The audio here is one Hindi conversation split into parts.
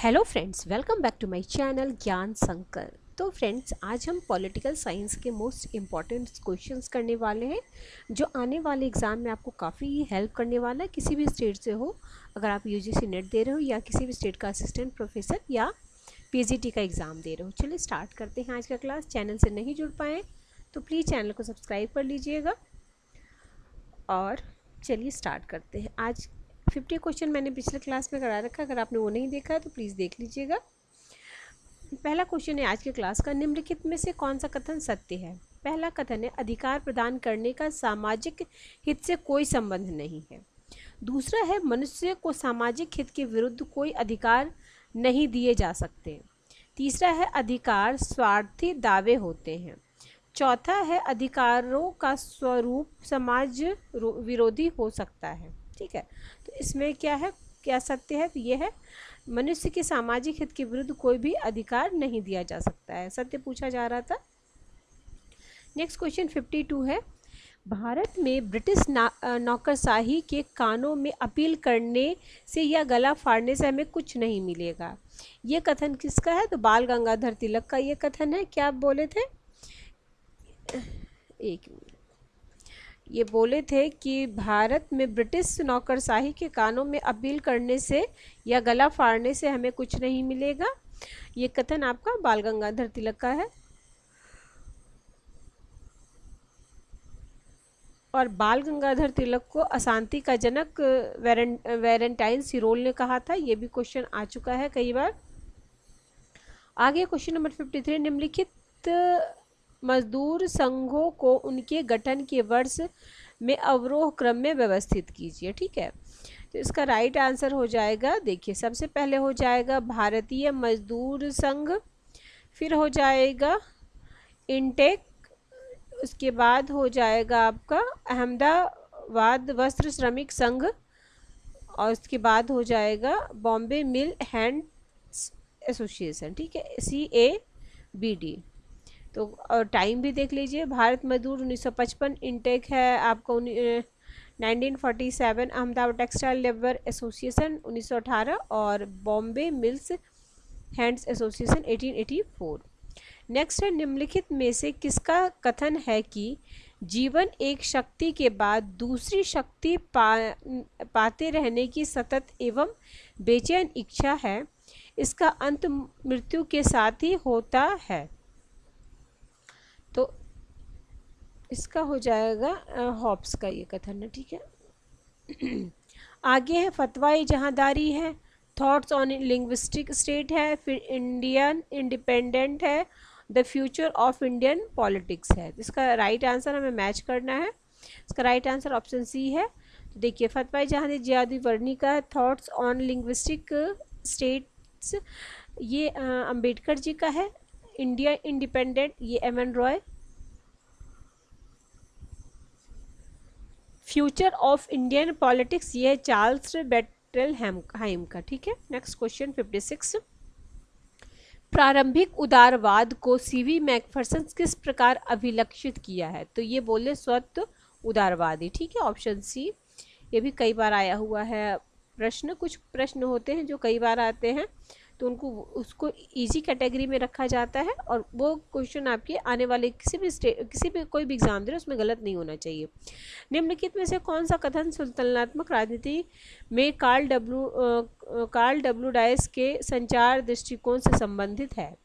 Hello friends, welcome back to my channel Gyan Sankar. तो फ्रेंड्स, आज हम पॉलिटिकल साइंस के मोस्ट इम्पॉर्टेंट क्वेश्चंस करने वाले हैं जो आने वाले एग्ज़ाम में आपको काफ़ी हेल्प करने वाला है। किसी भी स्टेट से हो, अगर आप यूजीसी नेट दे रहे हो या किसी भी स्टेट का असिस्टेंट प्रोफेसर या पीजीटी का एग्ज़ाम दे रहे हो। चलिए स्टार्ट करते हैं आज का क्लास। चैनल से नहीं जुड़ पाए तो प्लीज़ चैनल को सब्सक्राइब कर लीजिएगा और चलिए स्टार्ट करते हैं। आज 50 क्वेश्चन मैंने पिछले क्लास में करा रखा है, अगर आपने वो नहीं देखा है तो प्लीज़ देख लीजिएगा। पहला क्वेश्चन है आज के क्लास का, निम्नलिखित में से कौन सा कथन सत्य है। पहला कथन है, अधिकार प्रदान करने का सामाजिक हित से कोई संबंध नहीं है। दूसरा है, मनुष्य को सामाजिक हित के विरुद्ध कोई अधिकार नहीं दिए जा सकते। तीसरा है, अधिकार स्वार्थी दावे होते हैं। चौथा है, अधिकारों का स्वरूप समाज विरोधी हो सकता है। ठीक है, तो इसमें क्या है, क्या सत्य है? तो ये है, मनुष्य के सामाजिक हित के विरुद्ध कोई भी अधिकार नहीं दिया जा सकता है। सत्य पूछा जा रहा था। नेक्स्ट क्वेश्चन 52 है, भारत में ब्रिटिश नौकरशाही के कानों में अपील करने से या गला फाड़ने से हमें कुछ नहीं मिलेगा। ये कथन किसका है? तो बाल गंगाधर तिलक का ये कथन है। क्या आप बोले थे? एक मिनट, ये बोले थे कि भारत में ब्रिटिश नौकरशाही के कानों में अपील करने से या गला फाड़ने से हमें कुछ नहीं मिलेगा। ये कथन आपका बाल गंगाधर तिलक का है। और बाल गंगाधर तिलक को अशांति का जनक वैलेंटाइन सिरोल ने कहा था। ये भी क्वेश्चन आ चुका है कई बार। आगे क्वेश्चन नंबर 53, निम्नलिखित मजदूर संघों को उनके गठन के वर्ष में अवरोह क्रम में व्यवस्थित कीजिए। ठीक है, तो इसका राइट आंसर हो जाएगा, देखिए सबसे पहले हो जाएगा भारतीय मजदूर संघ, फिर हो जाएगा इंटेक, उसके बाद हो जाएगा आपका अहमदाबाद वस्त्र श्रमिक संघ, और उसके बाद हो जाएगा बॉम्बे मिल हैंड्स एसोसिएशन। ठीक है, CABD। तो और टाइम भी देख लीजिए, भारत मजदूर 1955, इंटेक है आपका 1947, अहमदाबाद टेक्सटाइल लेबर एसोसिएशन 1918 और Bombay mills hands association 1884। Next है, निम्नलिखित में से किसका कथन है कि जीवन एक शक्ति के बाद दूसरी शक्ति पाते रहने की सतत एवं बेचैन इच्छा है, इसका अंत मृत्यु के साथ ही होता है। तो इसका हो जाएगा हॉब्स का ये कथन है। ठीक है, आगे है फतवा जहांदारी है, थॉट्स ऑन लिंग्विस्टिक स्टेट है, फिर इंडियन इंडिपेंडेंट है, the future of Indian politics है। इसका राइट आंसर हमें मैच करना है। इसका राइट आंसर ऑप्शन सी है। तो देखिए, फतवा जहांदारी जियादी वर्णी का है, थॉट्स ऑन लिंग्विस्टिक स्टेट्स ये अंबेडकर जी का है, इंडिया इंडिपेंडेंट ये MN Roy, future of Indian politics ये चार्ल्स बेटलहैम का। ठीक है, नेक्स्ट क्वेश्चन 56, प्रारंभिक उदारवाद को CV मैकफर्सन किस प्रकार अभिलक्षित किया है? तो ये बोले स्वतः उदारवादी। ठीक है, ऑप्शन सी। ये भी कई बार आया हुआ है प्रश्न, कुछ प्रश्न होते हैं जो कई बार आते हैं तो उसको इजी कैटेगरी में रखा जाता है और वो क्वेश्चन आपके आने वाले किसी भी कोई भी एग्जाम दे रहे उसमें गलत नहीं होना चाहिए। निम्नलिखित में से कौन सा कथन सुल्तानात्मक राजनीति में कार्ल डब्ल्यू डायस के संचार दृष्टिकोण से संबंधित है?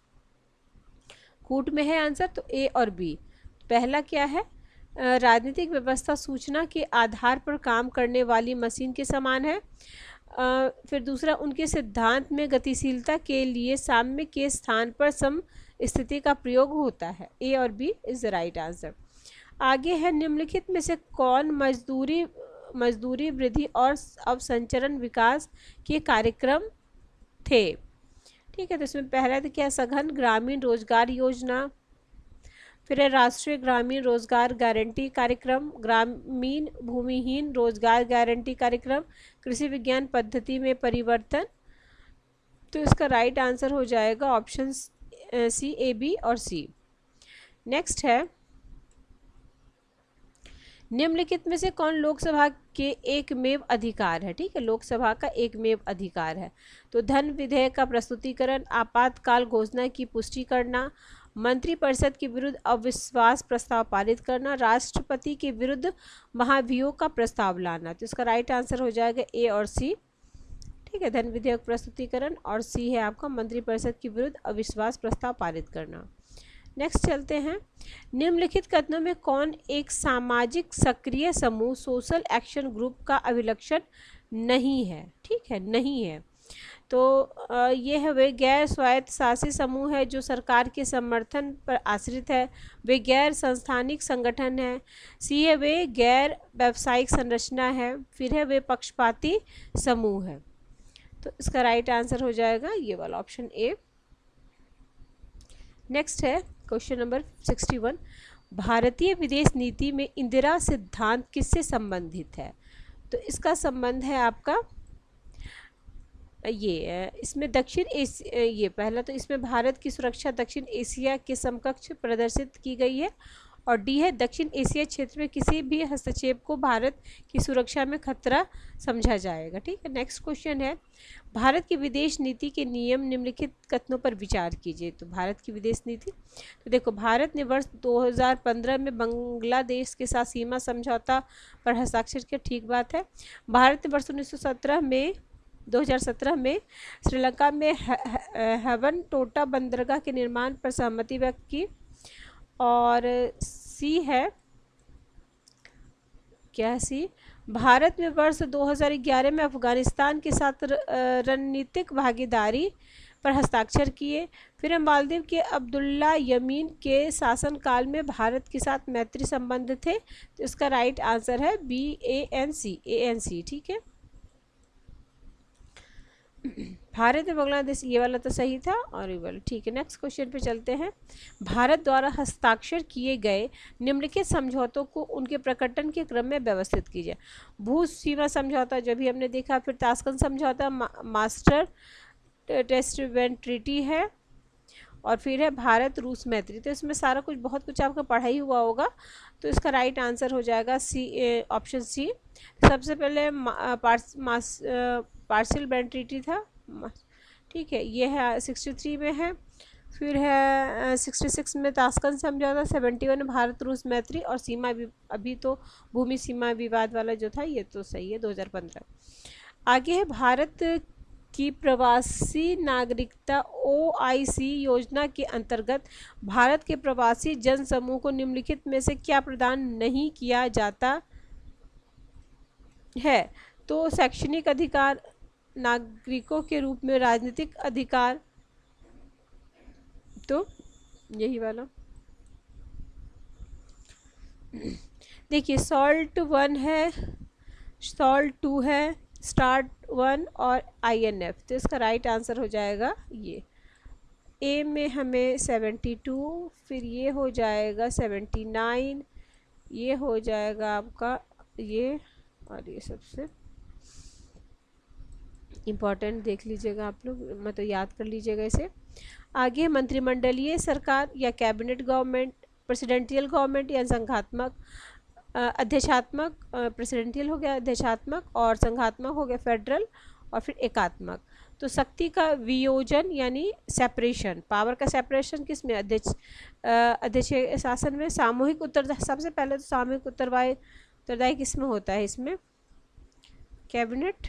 कूट में है आंसर, तो A और B। पहला क्या है, राजनीतिक व्यवस्था सूचना के आधार पर काम करने वाली मशीन के समान है। फिर दूसरा, उनके सिद्धांत में गतिशीलता के लिए साम्य के स्थान पर सम स्थिति का प्रयोग होता है। A और B is the right answer. आगे है, निम्नलिखित में से कौन मजदूरी वृद्धि और अवसंचरण विकास के कार्यक्रम थे? ठीक है, तो इसमें पहला तो क्या, सघन ग्रामीण रोजगार योजना, फिर है राष्ट्रीय ग्रामीण रोजगार गारंटी कार्यक्रम, ग्रामीण भूमिहीन रोजगार गारंटी कार्यक्रम, कृषि विज्ञान पद्धति में परिवर्तन। तो इसका राइट आंसर हो जाएगा ऑप्शन C, A, B और C। नेक्स्ट है, निम्नलिखित में से कौन लोकसभा के एकमेव अधिकार है? ठीक है, लोकसभा का एकमेव अधिकार है। तो धन विधेयक का प्रस्तुतिकरण, आपातकाल घोषणा की पुष्टि करना, मंत्रिपरिषद के विरुद्ध अविश्वास प्रस्ताव पारित करना, राष्ट्रपति के विरुद्ध महाभियोग का प्रस्ताव लाना। तो इसका राइट आंसर हो जाएगा ए और सी। ठीक है, धन विधेयक प्रस्तुतिकरण, और सी है आपका मंत्रिपरिषद के विरुद्ध अविश्वास प्रस्ताव पारित करना। नेक्स्ट चलते हैं, निम्नलिखित कथनों में कौन एक सामाजिक सक्रिय समूह सोशल एक्शन ग्रुप का अभिलक्षण नहीं है? ठीक है, नहीं है। तो ये है वे गैर स्वायत्त शासी समूह है जो सरकार के समर्थन पर आश्रित है, वे गैर संस्थानिक संगठन है। सी है वे गैर व्यावसायिक संरचना है। फिर है वे पक्षपाती समूह है। तो इसका राइट आंसर हो जाएगा ये वाला ऑप्शन ए। नेक्स्ट है क्वेश्चन नंबर 61, भारतीय विदेश नीति में इंदिरा सिद्धांत किससे संबंधित है? तो इसका संबंध है आपका ये इसमें दक्षिण एशिया, ये पहला तो इसमें भारत की सुरक्षा दक्षिण एशिया के समकक्ष प्रदर्शित की गई है, और डी है दक्षिण एशिया क्षेत्र में किसी भी हस्तक्षेप को भारत की सुरक्षा में खतरा समझा जाएगा। ठीक है, नेक्स्ट क्वेश्चन है, भारत की विदेश नीति के नियम निम्नलिखित कथनों पर विचार कीजिए। तो भारत की विदेश नीति, तो देखो, भारत ने वर्ष 2015 में बांग्लादेश के साथ सीमा समझौता पर हस्ताक्षर किया, ठीक बात है। भारत ने वर्ष 2017 में श्रीलंका में हेवन टोटा बंदरगाह के निर्माण पर सहमति व्यक्त की। और सी है क्या, सी, भारत में वर्ष 2011 में अफगानिस्तान के साथ रणनीतिक भागीदारी पर हस्ताक्षर किए। फिर हम मालदीव के अब्दुल्ला यमीन के शासनकाल में भारत के साथ मैत्री संबंध थे। तो इसका राइट आंसर है बी, ANC। ठीक है, भारत में बांग्लादेश, ये वाला तो सही था, और ये वाला ठीक है। नेक्स्ट क्वेश्चन पे चलते हैं, भारत द्वारा हस्ताक्षर किए गए निम्नलिखित समझौतों को उनके प्रकटन के क्रम में व्यवस्थित कीजिए। भू सीमा समझौता जो भी हमने देखा, फिर ताशकंद समझौता, मास्टर टेस्टमेंट ट्रीटी है, और फिर है भारत रूस मैत्री। तो इसमें सारा कुछ, बहुत कुछ आपका पढ़ाई हुआ होगा, तो इसका राइट आंसर हो जाएगा सी, ऑप्शन सी। सबसे पहले पार्शियल बैंड ट्रीटी था, ठीक है, ये है 63 में है। फिर है 66 में ताशकंद समझौता, 71 में भारत रूस मैत्री, और सीमा अभी तो भूमि सीमा विवाद वाला जो था ये तो सही है 2015। आगे है भारत की प्रवासी नागरिकता OIC योजना के अंतर्गत भारत के प्रवासी जन समूह को निम्नलिखित में से क्या प्रदान नहीं किया जाता है? तो शैक्षणिक अधिकार, नागरिकों के रूप में राजनीतिक अधिकार, तो यही वाला देखिए, SALT 1 है, SALT 2 है, START 1 और INF। तो इसका राइट आंसर हो जाएगा ये। ए में हमें 72, फिर ये हो जाएगा 79, ये हो जाएगा आपका ये, और ये सबसे इम्पॉर्टेंट देख लीजिएगा आप लोग, मतलब याद कर लीजिएगा इसे। आगे मंत्रिमंडलीय सरकार या कैबिनेट गवर्नमेंट, प्रेसिडेंटियल गवर्नमेंट या संघात्मक, अध्यक्षात्मक, प्रेसिडेंटियल हो गया अध्यक्षात्मक, और संघात्मक हो गया फेडरल, और फिर एकात्मक। तो शक्ति का वियोजन यानी सेपरेशन, पावर का सेपरेशन किस में? अध्यक्ष शासन में। सामूहिक उत्तरदायी, सबसे पहले तो सामूहिक उत्तरदायी किस में होता है? इसमें कैबिनेट,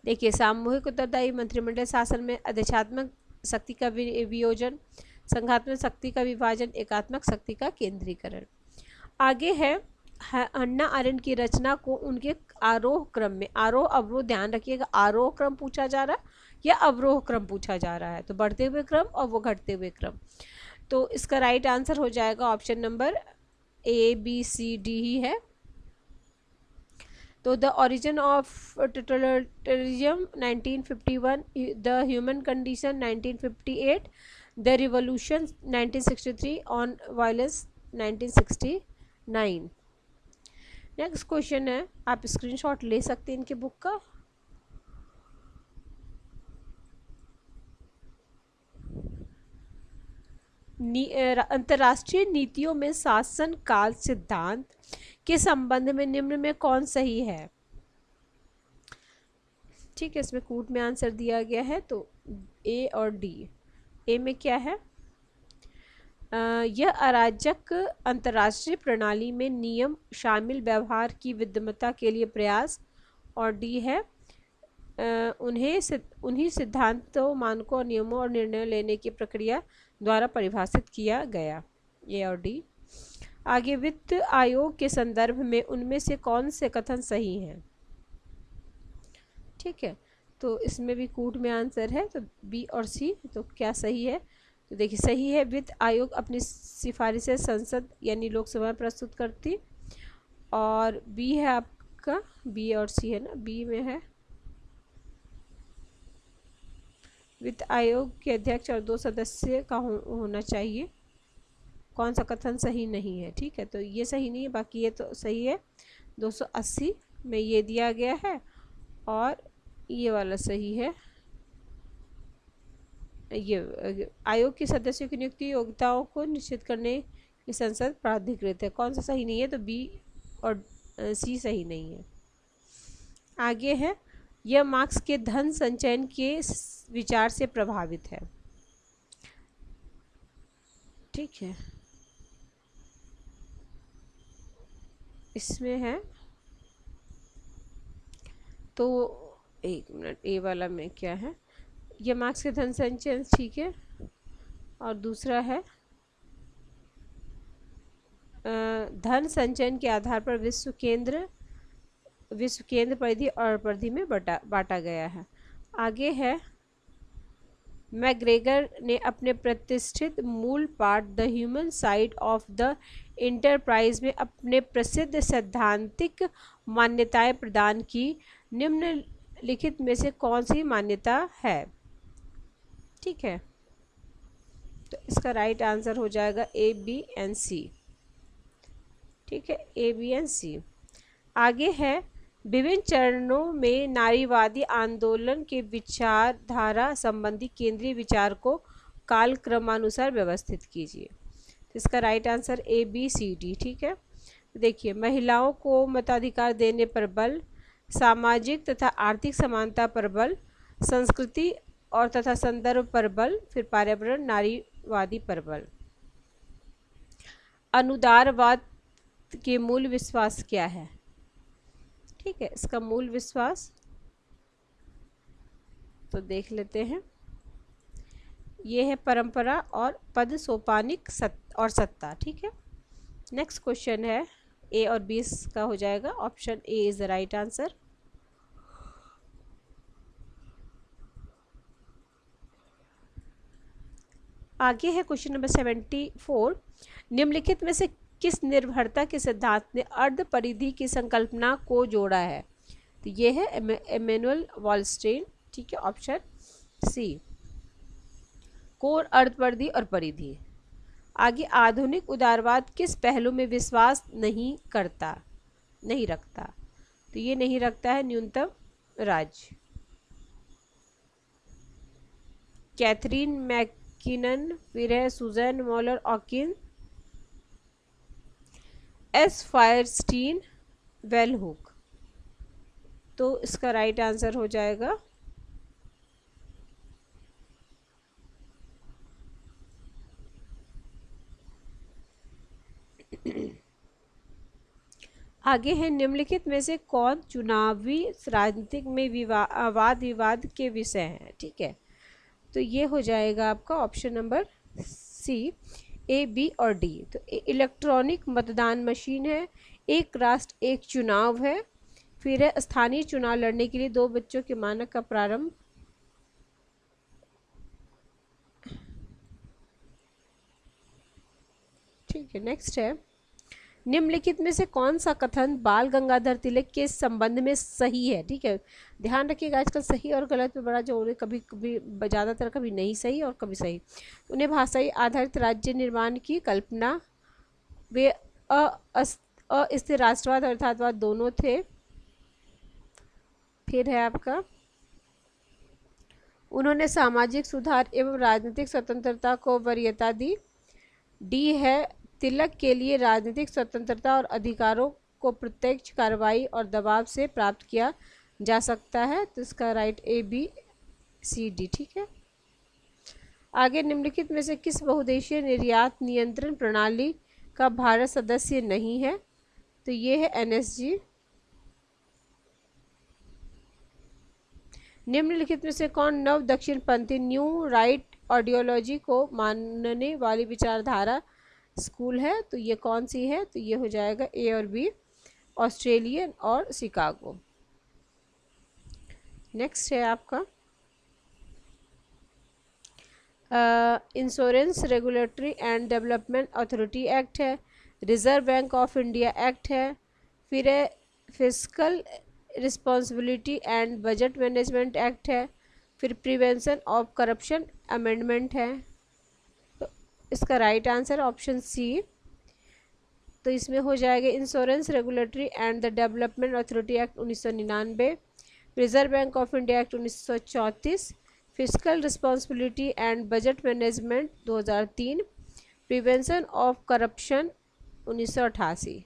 देखिए, सामूहिक उत्तरदायी मंत्रिमंडल शासन में, अध्यक्षात्मक शक्ति का वियोजन, संघात्मक शक्ति का विभाजन, एकात्मक शक्ति का केंद्रीकरण। आगे है हन्ना आरेंट की रचना को उनके आरोह क्रम में, आरोह अवरोह ध्यान रखिएगा, आरोह क्रम पूछा जा रहा है या अवरोह क्रम पूछा जा रहा है, तो बढ़ते हुए क्रम और वो घटते हुए क्रम। तो इसका राइट आंसर हो जाएगा ऑप्शन नंबर ABCD ही है। तो the origin of totalitarianism 1951, the human condition 1958, the revolution 1963, on violence 1969। Next question है, आप स्क्रीनशॉट ले सकते हैं इनके बुक का। अंतर्राष्ट्रीय नीतियों में शासन काल सिद्धांत के संबंध में निम्न में कौन सही है? ठीक है, इसमें कूट में आंसर दिया गया है, तो ए और डी। ए में क्या है? यह अराजक अंतर्राष्ट्रीय प्रणाली में नियम शामिल व्यवहार की विद्यमता के लिए प्रयास। और डी है उन्हीं सिद्धांतों, मानकों और नियमों और निर्णय लेने की प्रक्रिया द्वारा परिभाषित किया गया। ए और डी। आगे, वित्त आयोग के संदर्भ में उनमें से कौन से कथन सही हैं? ठीक है, तो इसमें भी कूट में आंसर है, तो बी और सी। तो क्या सही है? तो देखिए सही है, वित्त आयोग अपनी सिफारिशें संसद यानी लोकसभा में प्रस्तुत करती। और बी है आपका, बी और सी है ना, बी में है वित्त आयोग के अध्यक्ष और 2 सदस्य का होना चाहिए। कौन सा कथन सही नहीं है? ठीक है, तो ये सही नहीं है, बाकी ये तो सही है। 280 में ये दिया गया है और ये वाला सही है। ये आयोग के सदस्यों की नियुक्ति योग्यताओं को निश्चित करने की संसद प्राधिकृत है। कौन सा सही नहीं है? तो बी और सी सही नहीं है। आगे है, यह मार्क्स के धन संचयन के विचार से प्रभावित है। ठीक है, इसमें है, तो एक मिनट, ए वाला में क्या है? यह मार्क्स के धन संचयन, ठीक है। और दूसरा है धन संचयन के आधार पर विश्व केंद्र परिधि और परिधि में बांटा गया है। आगे है, मैग्रेगर ने अपने प्रतिष्ठित मूल पाठ the human side of the enterprise में अपने प्रसिद्ध सैद्धांतिक मान्यताएं प्रदान की। निम्नलिखित में से कौन सी मान्यता है? ठीक है, तो इसका राइट आंसर हो जाएगा ए, बी एंड सी। ठीक है, ए, बी एंड सी। आगे है, विभिन्न चरणों में नारीवादी आंदोलन के विचारधारा संबंधी केंद्रीय विचार को कालक्रमानुसार व्यवस्थित कीजिए। तो इसका right answer A, B, C, D. ठीक है, देखिए, महिलाओं को मताधिकार देने पर बल, सामाजिक तथा आर्थिक समानता पर बल, संस्कृति और तथा संदर्भ पर बल, फिर पर्यावरण, नारीवादी पर बल। अनुदारवाद के मूल विश्वास क्या है? ठीक है, इसका मूल विश्वास तो देख लेते हैं। ये है परंपरा और पद, सोपानिक और सत्ता। ठीक है, नेक्स्ट क्वेश्चन है, ए और बी का हो जाएगा। Option A is the right answer. आगे है क्वेश्चन नंबर 74। निम्नलिखित में से किस निर्भरता के सिद्धांत ने अर्ध परिधि की संकल्पना को जोड़ा है? तो ये है इमैनुअल वॉलस्टेन। ठीक है, ऑप्शन सी, कोर, अर्धपरिधि और परिधि। आगे, आधुनिक उदारवाद किस पहलू में विश्वास नहीं रखता? तो ये नहीं रखता है न्यूनतम राज्य। कैथरीन मैकिनन, फिर है सुजैन मॉलर ऑकिन, एस फायरस्टीन, वेलहुक। तो इसका राइट आंसर हो जाएगा आगे है, निम्नलिखित में से कौन चुनावी राजनीतिक में वाद विवाद के विषय हैं? ठीक है, तो ये हो जाएगा आपका ऑप्शन नंबर सी, ए, बी और डी। तो इलेक्ट्रॉनिक मतदान मशीन है, एक राष्ट्र एक चुनाव है, फिर है स्थानीय चुनाव लड़ने के लिए 2 बच्चों के मानक का प्रारंभ। ठीक है, नेक्स्ट है, निम्नलिखित में से कौन सा कथन बाल गंगाधर तिलक के संबंध में सही है? ठीक है, ध्यान रखिएगा, आजकल सही और गलत में बड़ा जोर है, कभी कभी ज़्यादातर कभी नहीं सही और कभी सही। उन्हें भाषाई आधारित राज्य निर्माण की कल्पना, वे अस्थिर राष्ट्रवाद और यथार्थवाद दोनों थे। फिर है आपका, उन्होंने सामाजिक सुधार एवं राजनीतिक स्वतंत्रता को वरीयता दी। डी है तिलक के लिए राजनीतिक स्वतंत्रता और अधिकारों को प्रत्यक्ष कार्रवाई और दबाव से प्राप्त किया जा सकता है, तो इसका right A B C D. ठीक है। आगे निम्नलिखित में से किस बहुउद्देशीय निर्यात नियंत्रण प्रणाली का भारत सदस्य नहीं है, तो ये है एनएसजी। निम्नलिखित में से कौन नव दक्षिणपंथी न्यू राइट आइडियोलॉजी को मानने वाली विचारधारा स्कूल है, तो ये कौन सी है, तो ये हो जाएगा ए और बी, ऑस्ट्रेलियन और शिकागो। नेक्स्ट है आपका insurance regulatory and development authority act है, reserve bank of India act है, फिर है fiscal responsibility and budget management act है, फिर प्रिवेंशन ऑफ करप्शन अमेंडमेंट है। तो इसका राइट आंसर ऑप्शन सी, तो इसमें हो जाएगा insurance regulatory and the development authority act 1999, reserve bank of India act 1934, fiscal responsibility and budget management 2003, prevention of corruption 1988।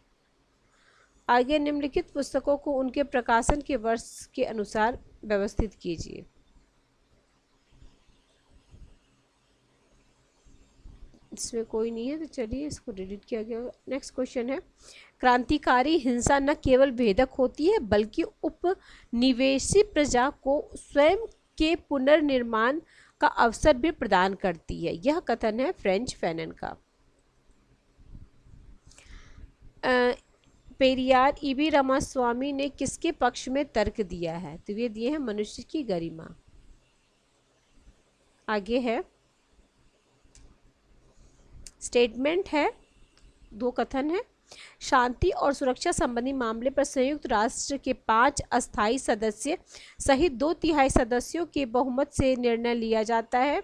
आगे निम्नलिखित पुस्तकों को उनके प्रकाशन के वर्ष के अनुसार व्यवस्थित कीजिए। इसमें कोई नहीं है, तो चलिए इसको डिलीट किया गया। नेक्स्ट क्वेश्चन है क्रांतिकारी हिंसा न केवल भेदक होती है बल्कि उपनिवेशी प्रजा को स्वयं के पुनर्निर्माण का अवसर भी प्रदान करती है। यह कथन है फ्रेंच फैनन का। पेरियार ईवी रामास्वामी ने किसके पक्ष में तर्क दिया है, तो ये दिए हैं मनुष्य की गरिमा। आगे है स्टेटमेंट है, दो कथन है। शांति और सुरक्षा संबंधी मामले पर संयुक्त राष्ट्र के 5 अस्थायी सदस्य सहित 2/3 सदस्यों के बहुमत से निर्णय लिया जाता है।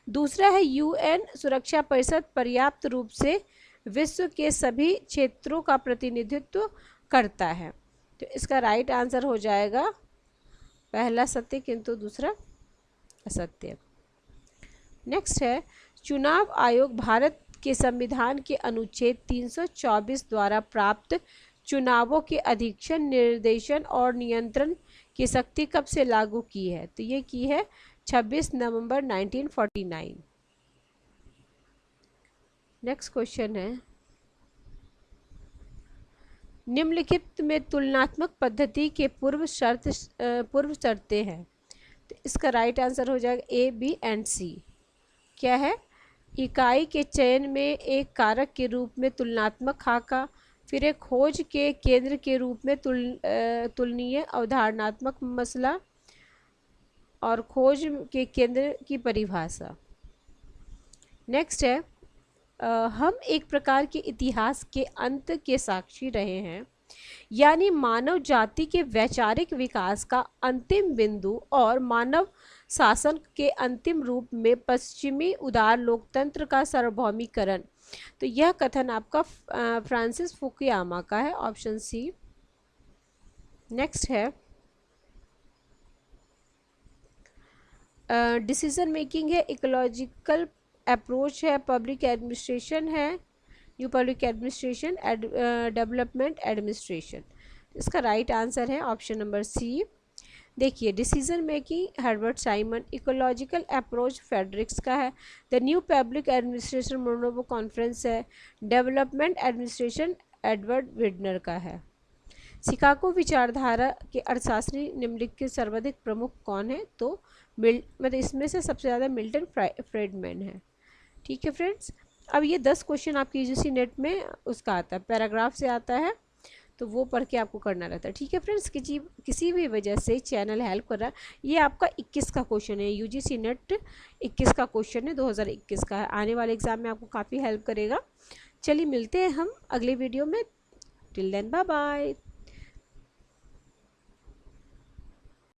दूसरा है यूएन सुरक्षा परिषद पर्याप्त रूप से विश्व के सभी क्षेत्रों का प्रतिनिधित्व करता है, तो इसका राइट आंसर हो जाएगा पहला सत्य किंतु दूसरा असत्य। नेक्स्ट है चुनाव आयोग भारत के संविधान के अनुच्छेद 324 द्वारा प्राप्त चुनावों के अधीक्षण, निर्देशन और नियंत्रण की शक्ति कब से लागू की है, तो ये की है 26 नवंबर 1949। नेक्स्ट क्वेश्चन है निम्नलिखित में तुलनात्मक पद्धति के पूर्व शर्तें हैं, तो इसका राइट आंसर हो जाएगा ए बी एंड सी। क्या है इकाई के चयन में एक कारक के रूप में तुलनात्मक खाका, फिर एक खोज के केंद्र के रूप में तुलनीय अवधारणात्मक मसला और खोज के केंद्र की परिभाषा। नेक्स्ट है हम एक प्रकार के इतिहास के अंत के साक्षी रहे हैं, यानी मानव जाति के वैचारिक विकास का अंतिम बिंदु और मानव शासन के अंतिम रूप में पश्चिमी उदार लोकतंत्र का सार्वभौमिकरण। तो यह कथन आपका फ्रांसिस फुकुयामा का है, ऑप्शन सी। नेक्स्ट है डिसीजन मेकिंग है, इकोलॉजिकल अप्रोच है, पब्लिक एडमिनिस्ट्रेशन है, new public administration, development administration. इसका राइट आंसर है ऑप्शन नंबर सी। देखिए decision making Herbert Simon, ecological approach Fred Riggs का है, द न्यू पब्लिक एडमिनिस्ट्रेशन मोनोवो कॉन्फ्रेंस है, डेवलपमेंट एडमिनिस्ट्रेशन एडवर्ड विडनर का है। शिकागो विचारधारा के अर्थशास्त्री निम्नलिखित सर्वाधिक प्रमुख कौन है, तो मतलब इसमें से सबसे ज़्यादा मिल्टन फ्रीडमैन है। ठीक है फ्रेंड्स, अब ये 10 क्वेश्चन आपकी यूजीसी नेट में उसका आता है, पैराग्राफ से आता है, तो वो पढ़ के आपको करना रहता है। ठीक है फ्रेंड्स, किसी भी वजह से चैनल हेल्प कर रहा है। ये आपका 21 का क्वेश्चन है, यूजीसी नेट 21 का क्वेश्चन है, 2021 का है। आने वाले एग्जाम में आपको काफ़ी हेल्प करेगा। चलिए मिलते हैं हम अगले वीडियो में। Till then bye bye.